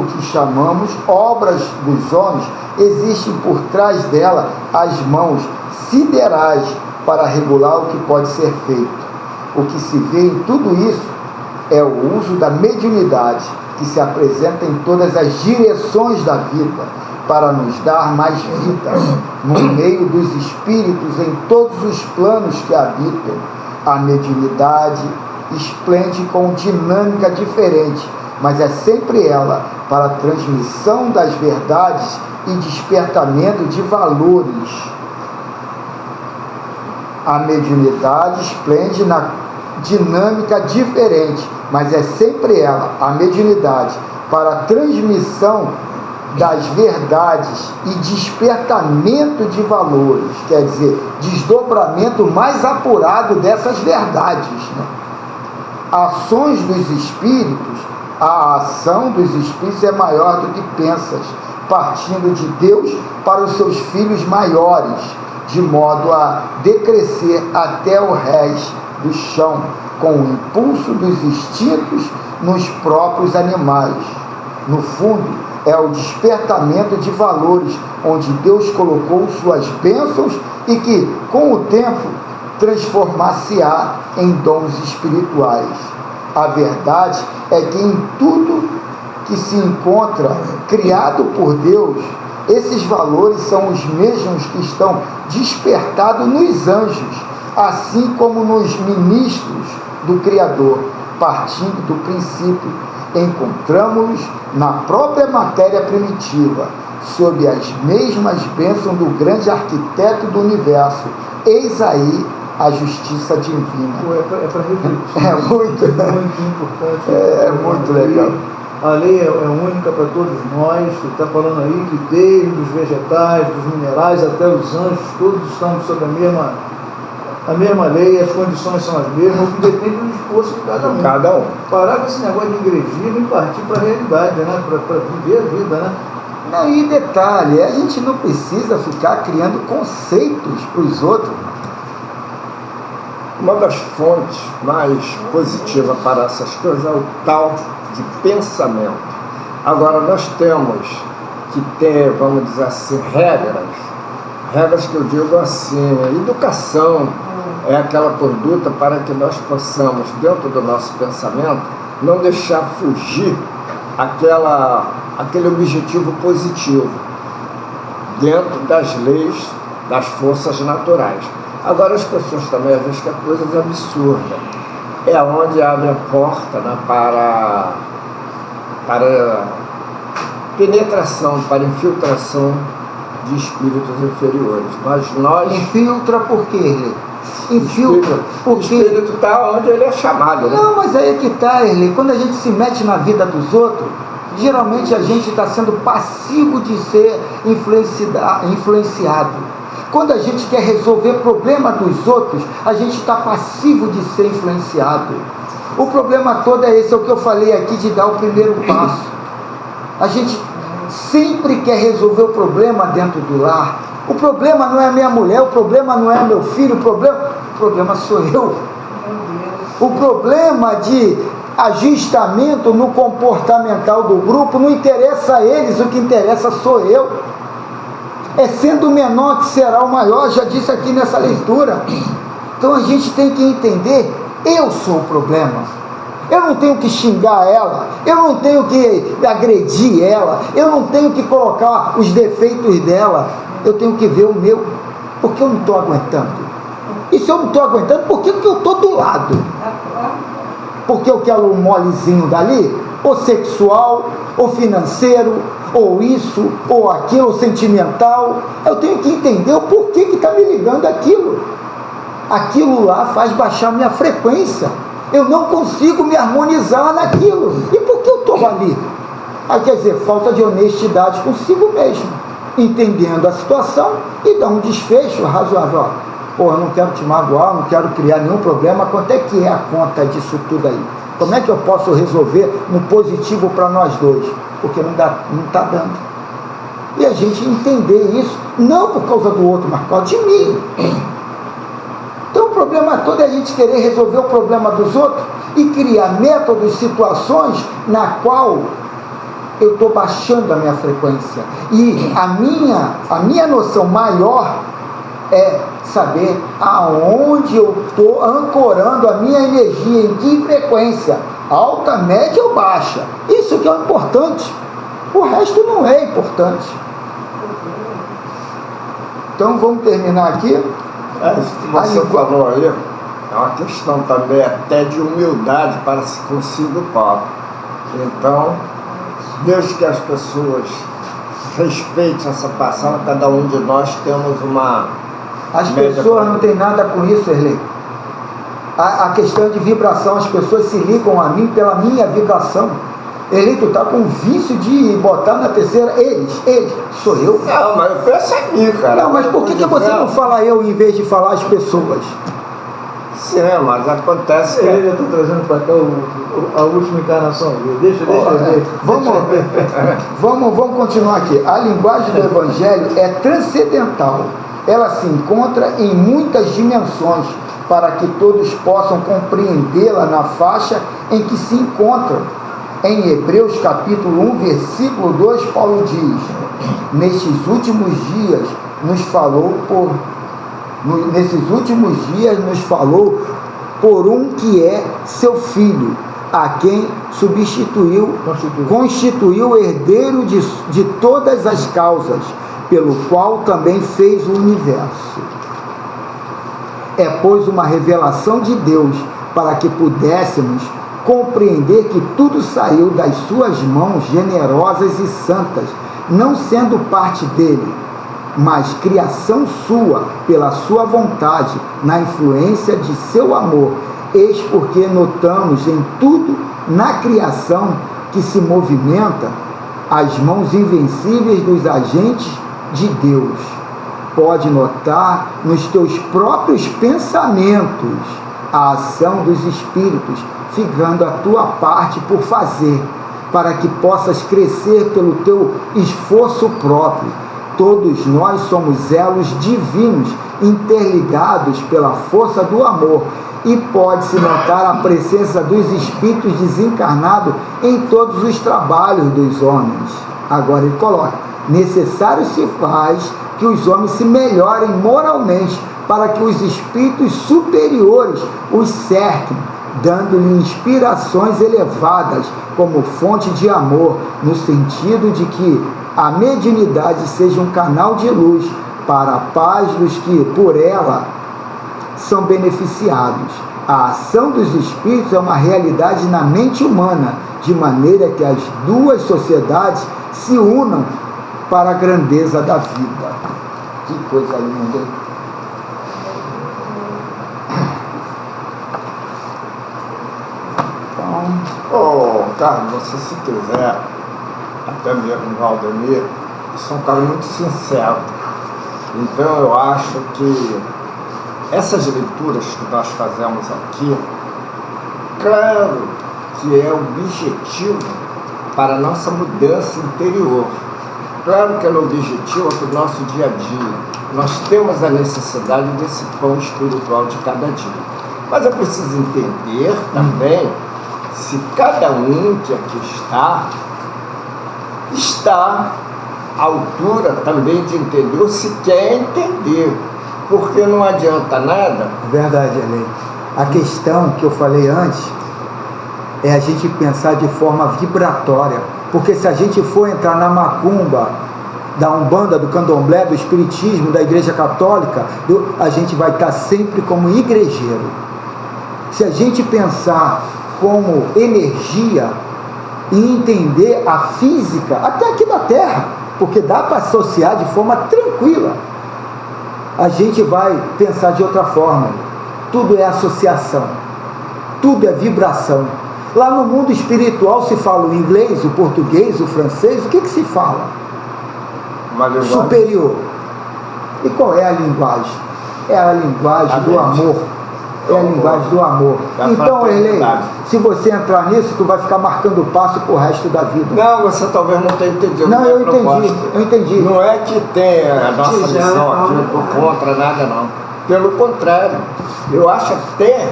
que chamamos obras dos homens, existem por trás dela as mãos siderais para regular o que pode ser feito. O que se vê em tudo isso é o uso da mediunidade, que se apresenta em todas as direções da vida, para nos dar mais vida, no meio dos espíritos em todos os planos que habitam. A mediunidade esplende com dinâmica diferente, mas é sempre ela para a transmissão das verdades e despertamento de valores. A mediunidade esplende na dinâmica diferente, mas é sempre ela, a mediunidade, para a transmissão das verdades e despertamento de valores, quer dizer, desdobramento mais apurado dessas verdades, né? Ações dos espíritos, a ação dos espíritos é maior do que pensas, partindo de Deus para os seus filhos maiores, de modo a decrescer até o rés do chão, com o impulso dos instintos nos próprios animais. No fundo, é o despertamento de valores, onde Deus colocou suas bênçãos e que, com o tempo, transformar-se-á em dons espirituais. A verdade é que em tudo que se encontra criado por Deus, esses valores são os mesmos que estão despertados nos anjos, assim como nos ministros do Criador. Partindo do princípio, encontramos-los na própria matéria primitiva, sob as mesmas bênçãos do grande arquiteto do universo. Eis aí a justiça divina. É para refletir. É muito importante. É muito legal. A lei é única para todos nós. Você está falando aí que desde os vegetais, dos minerais até os anjos, todos estamos sob a mesma lei, as condições são as mesmas, o que depende do esforço de cada um. Parar com esse negócio de igrejismo e partir para a realidade, né? Para viver a vida, né? Não, e detalhe, a gente não precisa ficar criando conceitos para os outros. Uma das fontes mais positivas para essas coisas é o tal de pensamento. Agora, nós temos que ter, vamos dizer assim, regras que eu digo assim, educação é aquela conduta para que nós possamos, dentro do nosso pensamento, não deixar fugir aquele objetivo positivo, dentro das leis, das forças naturais. Agora, as pessoas também, às vezes, querem coisas absurdas. É onde abre a porta, né, para penetração, para infiltração de espíritos inferiores. Mas nós... Infiltra por quê? Infiltra porque... O espírito está onde ele é chamado, né? Não, mas aí é que está, Erle. Quando a gente se mete na vida dos outros, geralmente a gente está sendo passivo de ser influenciado. Quando a gente quer resolver problema dos outros, a gente está passivo de ser influenciado. O problema todo é esse, é o que eu falei aqui, de dar o primeiro passo. A gente sempre quer resolver o problema dentro do lar. O problema não é a minha mulher, o problema não é meu filho, o problema sou eu. O problema de ajustamento no comportamental do grupo não interessa a eles, o que interessa sou eu. É sendo o menor que será o maior, já disse aqui nessa leitura. Então a gente tem que entender, eu sou o problema. Eu não tenho que xingar ela, eu não tenho que agredir ela, eu não tenho que colocar os defeitos dela, eu tenho que ver o meu, porque eu não estou aguentando. E se eu não estou aguentando, por que eu estou do lado? Porque eu quero um molezinho dali, ou sexual, ou financeiro, ou isso, ou aquilo, ou sentimental. Eu tenho que entender o porquê que está me ligando aquilo. Aquilo lá faz baixar minha frequência. Eu não consigo me harmonizar naquilo. E por que eu estou ali? Aí quer dizer, falta de honestidade consigo mesmo, entendendo a situação e dar um desfecho razoável. Pô, eu não quero te magoar, não quero criar nenhum problema. Quanto é que é a conta disso tudo aí? Como é que eu posso resolver no positivo para nós dois? Porque não está dando. E a gente entender isso, não por causa do outro, mas por causa de mim. Então o problema todo é a gente querer resolver o problema dos outros e criar métodos, situações na qual eu estou baixando a minha frequência. E a minha noção maior é saber aonde eu estou ancorando a minha energia, em que frequência, alta, média ou baixa. Isso que é o importante. O resto não é importante. Então vamos terminar aqui. Isso que você falou aí é uma questão também até de humildade para se consigo próprio. Então, desde que as pessoas respeitem essa passagem, cada um de nós temos uma... As pessoas não têm nada com isso, Erlei. A questão de vibração, as pessoas se ligam a mim pela minha vibração. Erlei, tu tá com vício de botar na terceira, eles, sou eu. Não, mas eu penso em mim, cara. Não, mas por que você não fala eu em vez de falar as pessoas? Sim, mas acontece que... Ele está trazendo para cá a última encarnação. Deixa ver. Vamos continuar aqui. A linguagem do Evangelho é transcendental. Ela se encontra em muitas dimensões para que todos possam compreendê-la na faixa em que se encontram. Em Hebreus capítulo 1, versículo 2, Paulo diz: nesses últimos dias nos falou por um que é seu filho, a quem constituiu herdeiro de todas as causas, pelo qual também fez o universo. É, pois, uma revelação de Deus para que pudéssemos compreender que tudo saiu das suas mãos generosas e santas, não sendo parte dele, mas criação sua, pela sua vontade, na influência de seu amor. Eis porque notamos em tudo, na criação que se movimenta, as mãos invencíveis dos agentes de Deus. Pode notar nos teus próprios pensamentos a ação dos espíritos, ficando a tua parte por fazer, para que possas crescer pelo teu esforço próprio. Todos nós somos elos divinos, interligados pela força do amor, e pode-se notar a presença dos espíritos desencarnados em todos os trabalhos dos homens. Agora ele coloca: necessário se faz que os homens se melhorem moralmente, para que os espíritos superiores os cerquem, dando-lhe inspirações elevadas como fonte de amor, no sentido de que a mediunidade seja um canal de luz para a paz dos que por ela são beneficiados. A ação dos espíritos é uma realidade na mente humana, de maneira que as duas sociedades se unam para a grandeza da vida. Que coisa linda, hein? Carlos, você se quiser, até mesmo o Valdemir, são um cara muito sincero. Então eu acho que essas leituras que nós fazemos aqui, claro que é objetivo para a nossa mudança interior. Claro que é o objetivo para o nosso dia a dia. Nós temos a necessidade desse pão espiritual de cada dia. Mas é preciso entender também se cada um que aqui está à altura também de entender, ou se quer entender, porque não adianta nada. Verdade, Erlei. A questão que eu falei antes é a gente pensar de forma vibratória. Porque se a gente for entrar na macumba, da Umbanda, do Candomblé, do Espiritismo, da Igreja Católica, a gente vai estar sempre como igrejeiro. Se a gente pensar como energia e entender a física, até aqui da Terra, porque dá para associar de forma tranquila, a gente vai pensar de outra forma. Tudo é associação, tudo é vibração. Lá no mundo espiritual se fala o inglês, o português, o francês, o que se fala? Superior. E qual é a linguagem? É a linguagem do amor. É a linguagem do amor. Então, Erlei, se você entrar nisso, tu vai ficar marcando passo pro resto da vida. Não, você talvez não tenha entendido. Não, eu entendi. Não é que tenha a nossa missão aqui, não estou contra nada, não. Pelo contrário, eu acho até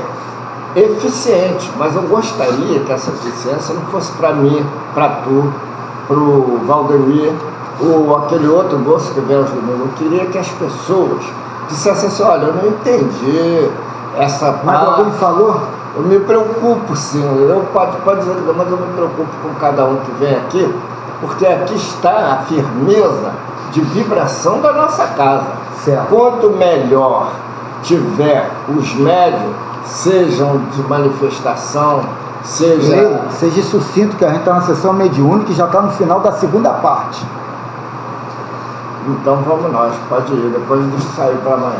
eficiente, mas eu gostaria que essa eficiência não fosse para mim, para tu, para o Valdemir, ou aquele outro moço que vem aos domingos. Eu queria que as pessoas dissessem assim: olha, eu não entendi essa parte. Mas alguém falou? Eu me preocupo, sim. Eu pode dizer, mas eu me preocupo com cada um que vem aqui, porque aqui está a firmeza de vibração da nossa casa. Certo. Quanto melhor tiver os médios, sejam de manifestação, seja sucinto, que a gente está na sessão mediúnica e já está no final da segunda parte. Então vamos nós, pode ir, depois de sair para amanhã.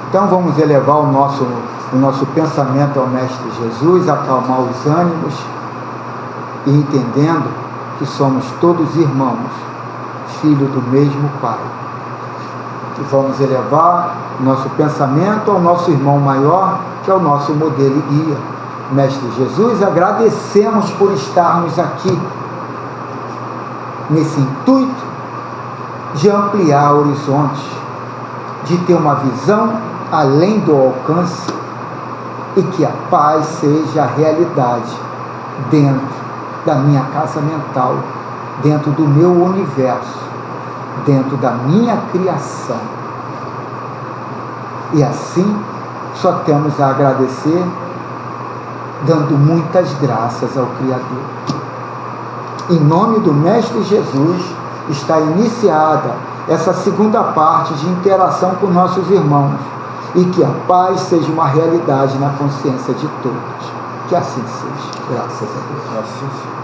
Então vamos elevar o nosso pensamento ao Mestre Jesus, acalmar os ânimos e entendendo que somos todos irmãos, filhos do mesmo Pai. E vamos elevar nosso pensamento ao nosso irmão maior, que é o nosso modelo e guia, Mestre Jesus. Agradecemos por estarmos aqui nesse intuito de ampliar horizontes, de ter uma visão além do alcance e que a paz seja a realidade dentro da minha casa mental, dentro do meu universo, dentro da minha criação. E assim só temos a agradecer, dando muitas graças ao Criador. Em nome do Mestre Jesus, está iniciada essa segunda parte de interação com nossos irmãos, e que a paz seja uma realidade na consciência de todos. Que assim seja. Graças a Deus. Assim seja.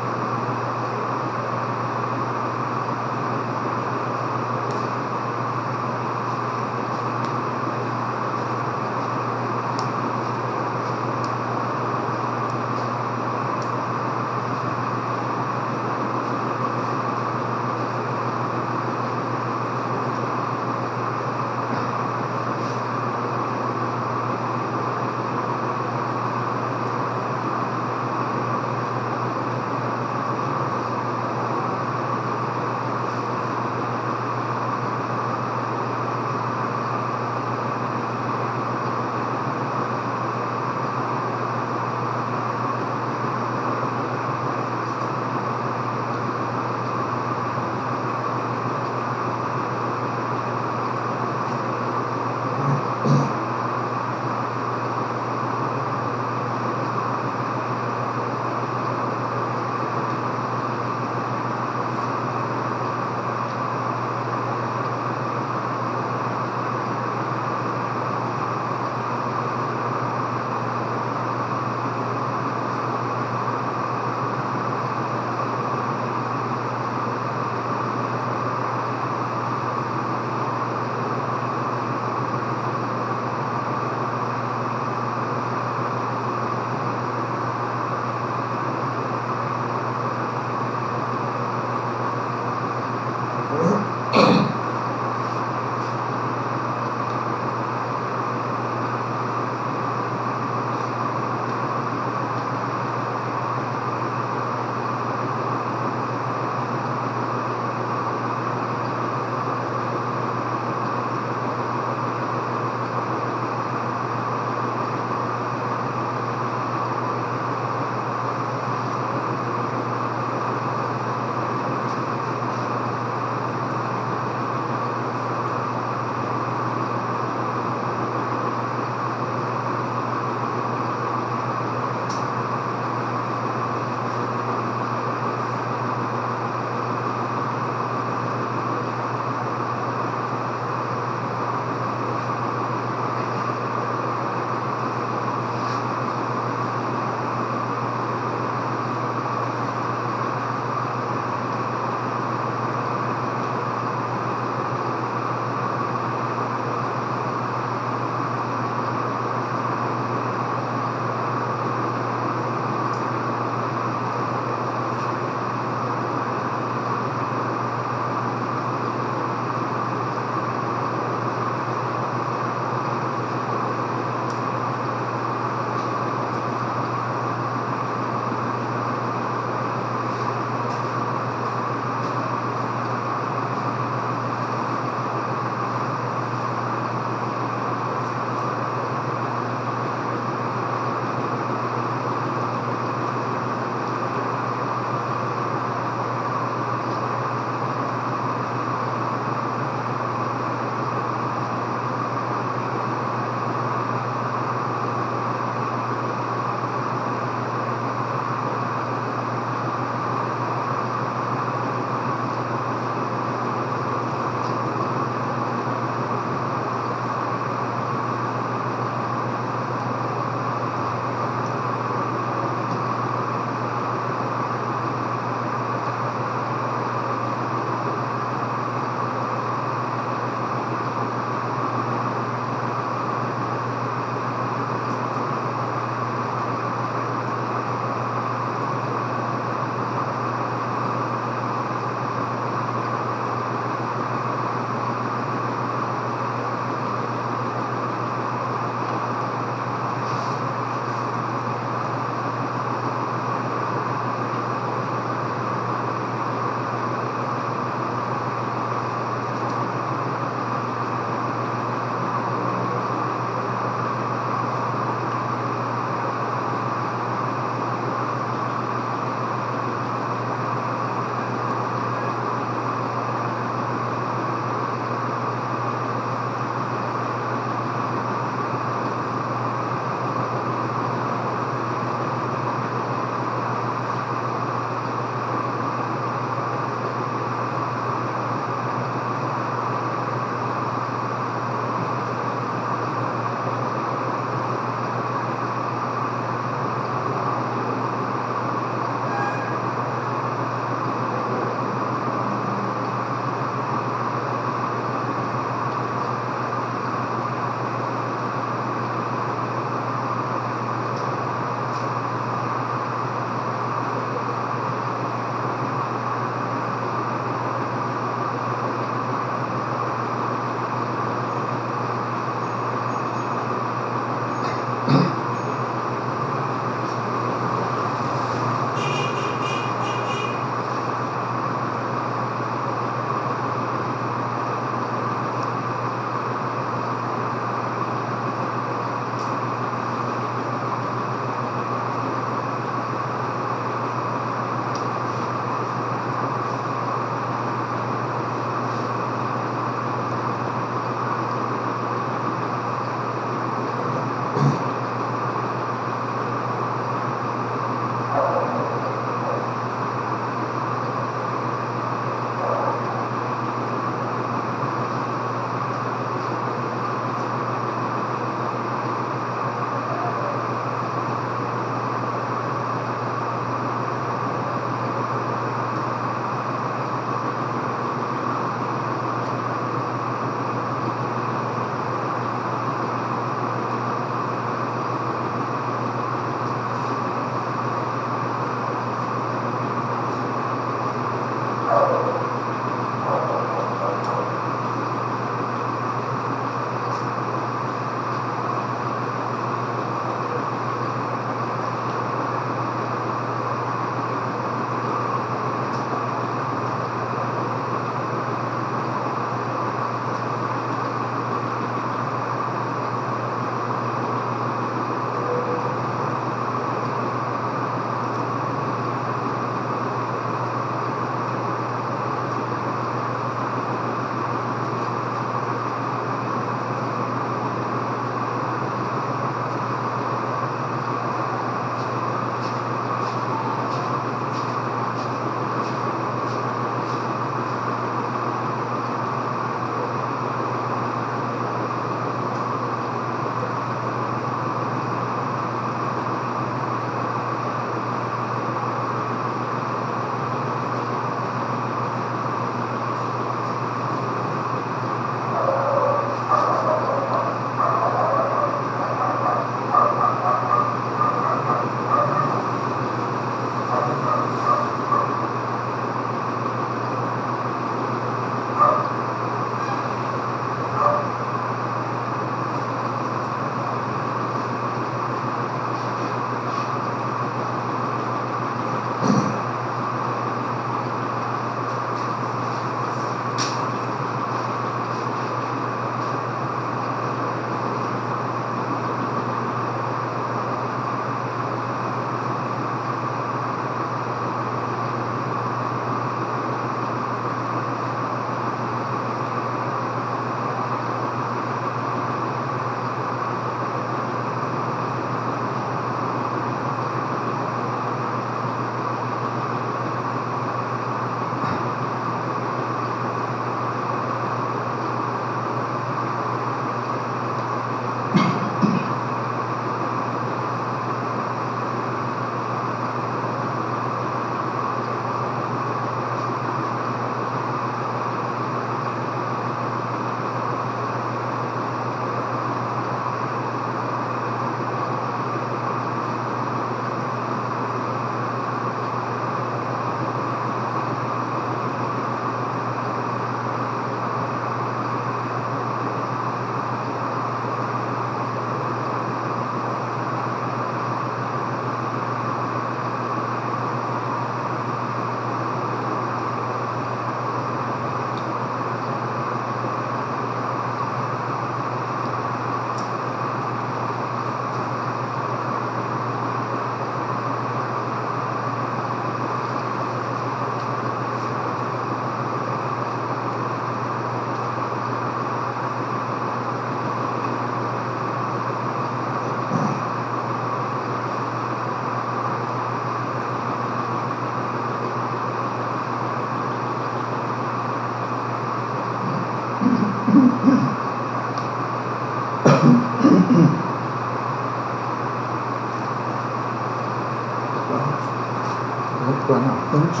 Antes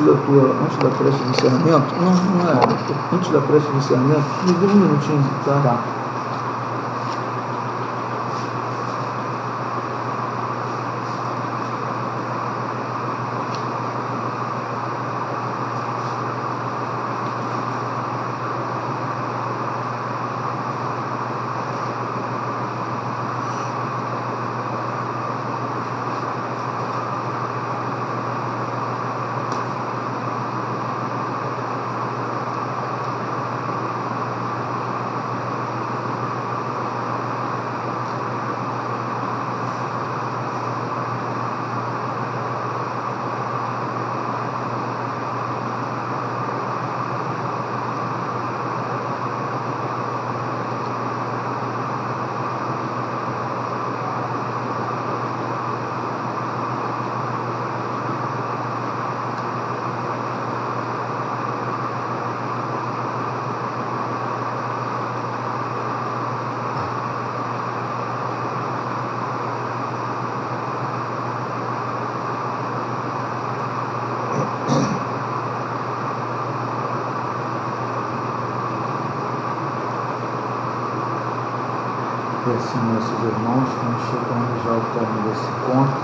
da prece de encerramento, não é, antes da prece de encerramento, me dê um minutinho, tá? E assim, nossos irmãos, estamos chegando já ao término desse encontro.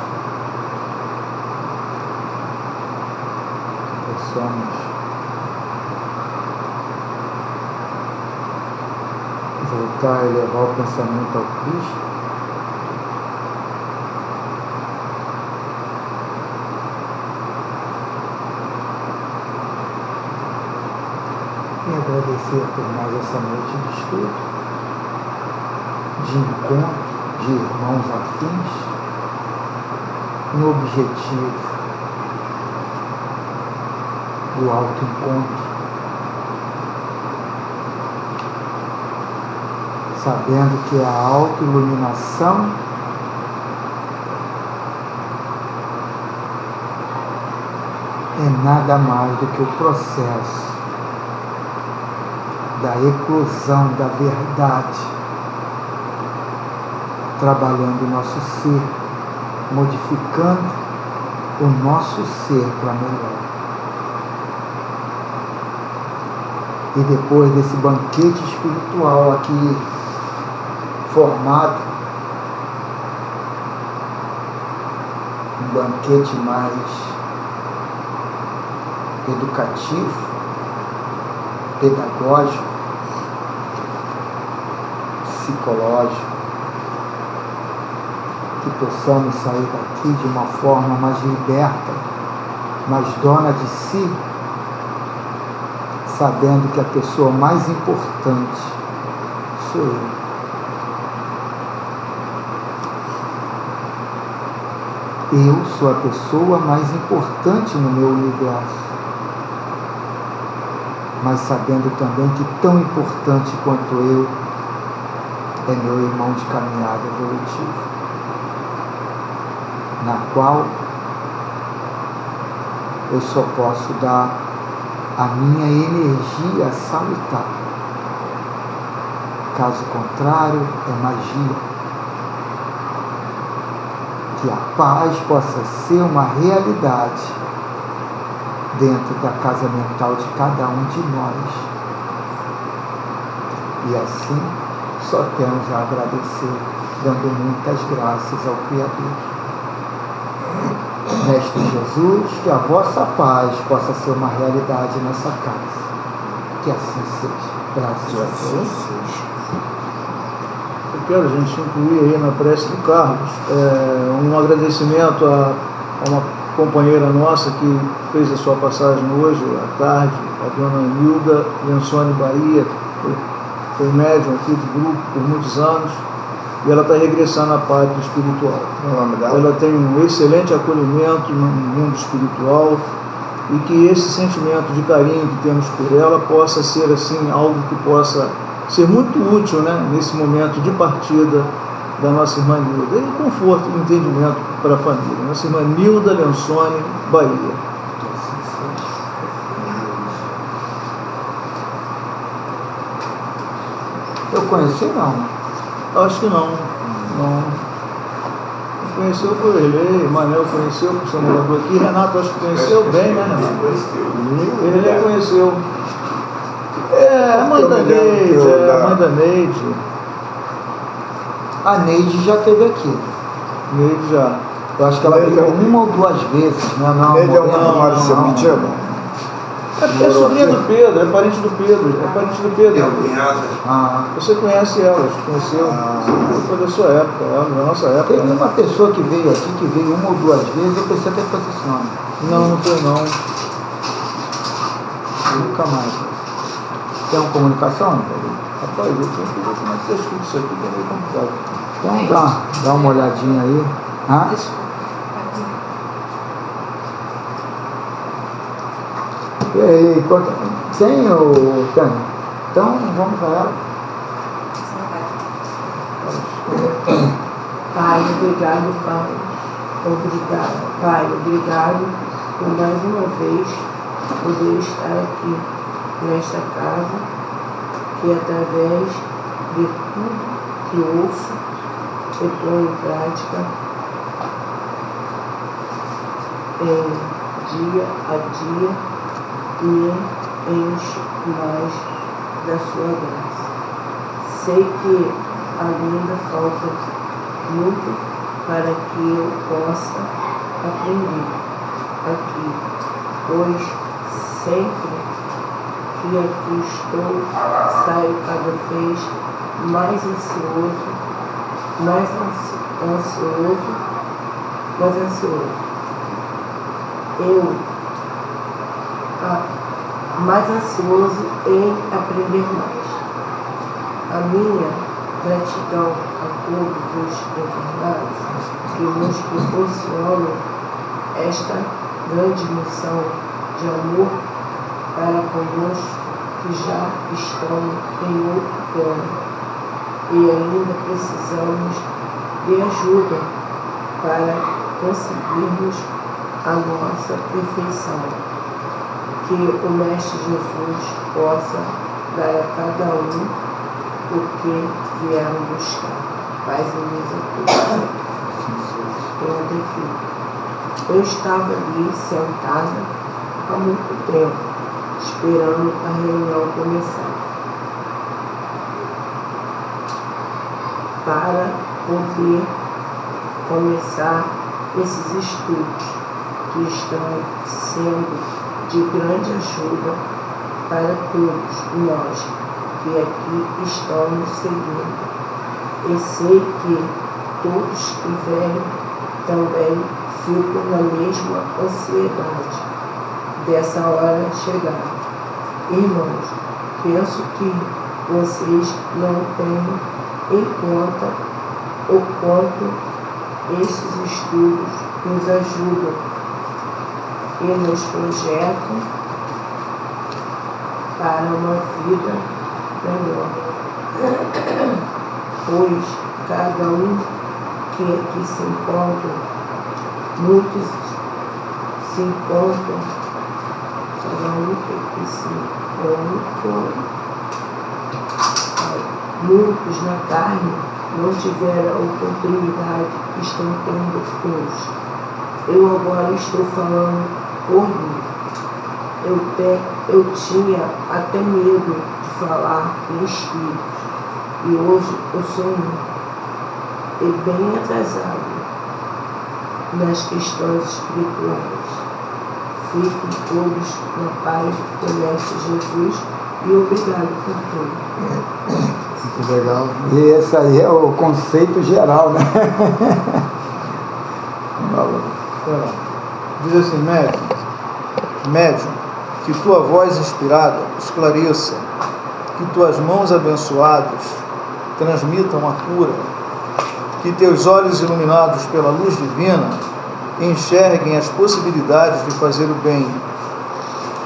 Que possamos voltar e levar o pensamento ao Cristo. E agradecer por mais essa noite de estudo, de encontro de irmãos afins no objetivo do autoencontro, sabendo que a autoiluminação é nada mais do que o processo da eclosão da verdade, trabalhando o nosso ser, modificando o nosso ser para melhor. E depois desse banquete espiritual aqui formado, um banquete mais educativo, pedagógico, psicológico, que possamos sair daqui de uma forma mais liberta, mais dona de si, sabendo que a pessoa mais importante sou eu. Eu sou a pessoa mais importante no meu universo, mas sabendo também que tão importante quanto eu é meu irmão de caminhada evolutiva, na qual eu só posso dar a minha energia salutar. Caso contrário, é magia. Que a paz possa ser uma realidade dentro da casa mental de cada um de nós. E assim, só temos a agradecer, dando muitas graças ao Criador. Mestre Jesus, que a vossa paz possa ser uma realidade nessa casa. Que assim seja. Graças a Deus. Eu quero, gente, incluir aí na prece do Carlos um agradecimento a uma companheira nossa que fez a sua passagem hoje à tarde, a dona Nilda Lensone Bahia, foi médium aqui do grupo por muitos anos. E ela está regressando à pátria espiritual. Ela tem um excelente acolhimento no mundo espiritual e que esse sentimento de carinho que temos por ela possa ser assim algo que possa ser muito útil, né, nesse momento de partida da nossa irmã Nilda. E conforto e entendimento para a família. Nossa irmã Nilda Lensone Bahia. Eu conheci não. Acho que não. conheceu foi o Erlei, Manel conheceu, que são morador aqui, Renato acho que conheceu bem, né, Renato? Erlei conheceu. A mãe da Neide, a mãe da Neide. A Neide já esteve aqui. Neide já. Eu acho que ela veio uma ou duas vezes, né? Não, Neide é o Mário Semitiano. É sobrinha do Pedro, é parente do Pedro, é parente do Pedro. Você conhece ela, conheceu? Foi da sua época, da nossa época. Teve uma pessoa que veio aqui, que veio uma ou duas vezes, eu pensei até que fosse esse nome. Não foi não. Nunca mais. Tem uma comunicação? Rapaz, eu tenho que ver como é que está escrito isso aqui, que é meio complicado. Então dá uma olhadinha aí. E aí, tem o Tânia? Então vamos para ela. Pai, obrigado, Pai. Obrigado, Pai, obrigado por mais uma vez poder estar aqui nesta casa, que através de tudo que ouço, eu ponho em prática dia a dia, me enche mais da sua graça. Sei que ainda falta muito para que eu possa aprender aqui, pois sempre que aqui estou, saio cada vez mais ansioso, mais ansioso em aprender mais. A minha gratidão a todos os encarnados que nos proporcionam esta grande missão de amor para conosco, que já estão em outro plano e ainda precisamos de ajuda para conseguirmos a nossa perfeição. Que o Mestre Jesus possa dar a cada um o que vieram buscar. Paz e luz a todos. Eu estava ali sentada há muito tempo, esperando a reunião começar, para poder começar esses estudos que estão sendo de grande ajuda para todos nós que aqui estamos seguindo. E sei que todos que vêm também ficam na mesma ansiedade dessa hora chegar. Irmãos, penso que vocês não têm em conta o quanto esses estudos nos ajudam e nos projetam para uma vida melhor. Pois cada um que aqui se encontra, muitos se encontram, muitos na carne não tiveram a oportunidade que estão tendo hoje. Eu agora estou falando por mim. Eu tinha até medo de falar em espíritos, e hoje eu sou e bem atrasado nas questões espirituais. Fiquem todos na paz do Mestre Jesus e obrigado por tudo. Muito legal. E esse aí é o conceito geral, né? Diz assim, médium, que tua voz inspirada esclareça, que tuas mãos abençoadas transmitam a cura, que teus olhos iluminados pela luz divina enxerguem as possibilidades de fazer o bem,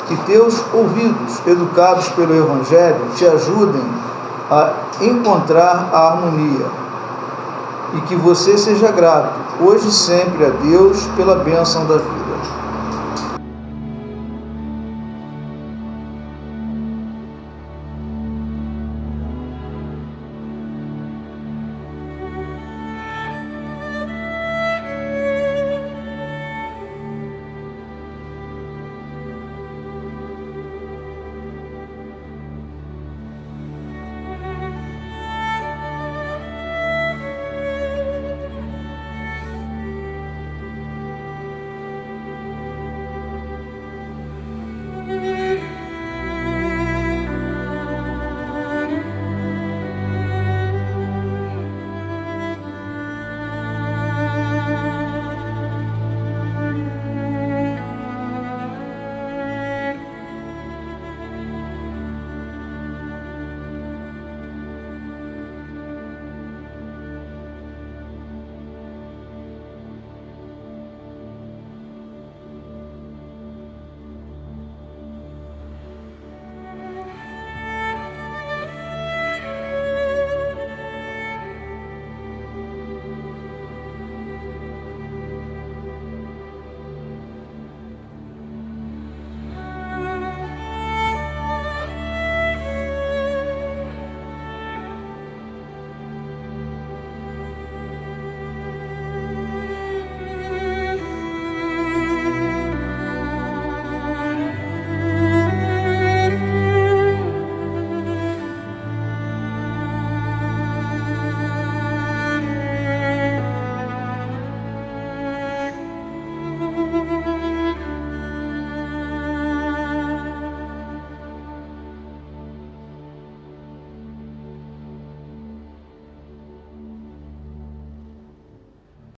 que teus ouvidos, educados pelo Evangelho, te ajudem a encontrar a harmonia, e que você seja grato, hoje e sempre, a Deus pela bênção da vida.